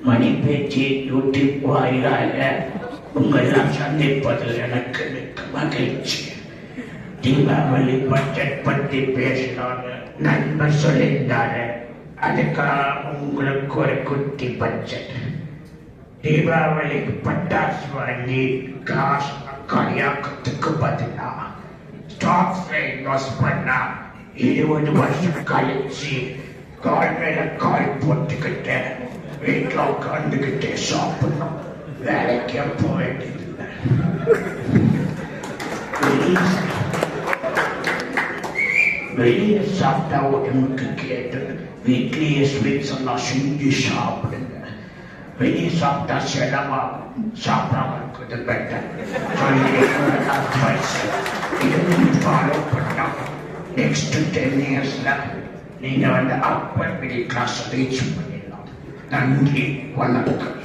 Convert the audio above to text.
மணி பேச்சு யூடியூப் வாயிலாக உங்களெல்லாம் சந்திப்பதில் எனக்கு மிக்க மகிழ்ச்சி. தீபாவளி பட்ஜெட் பற்றி பேசினாங்க, நண்பர் சொல்லியிருந்தாரு. அதுக்காக உங்களுக்கு ஒரு குட்டி பட்ஜெட். தீபாவளிக்கு பட்டாசு வாங்கி காசு கல்யாணத்துக்கு பதிலா ஸ்டாக்ஸ் இன்வெஸ்ட் பண்ணா 20 வருஷம் கழிச்சு கால் மேல கால் போட்டுக்கிட்டு வீட்டில் உட்காந்துக்கிட்டே சாப்பிடணும், வேலைக்கு போக வேண்டியதில்லை. வெளியே சாப்பிட்டா உடம்புக்கு கேட்டு வீட்லேயே ஸ்வீட்ஸ் எல்லாம் செஞ்சு சாப்பிடுங்க. வெளியே சாப்பிட்டா செலவா, சாப்பிடாம இருக்கிறது பெட்டர். ஃபாலோ பண்ணா நெக்ஸ்ட் 10 இயர்ஸ்ல நீங்க அப்பர் மிடில் கிளாஸ் ரீச் பண்ணிடலாம். நன்றி, வணக்கம்.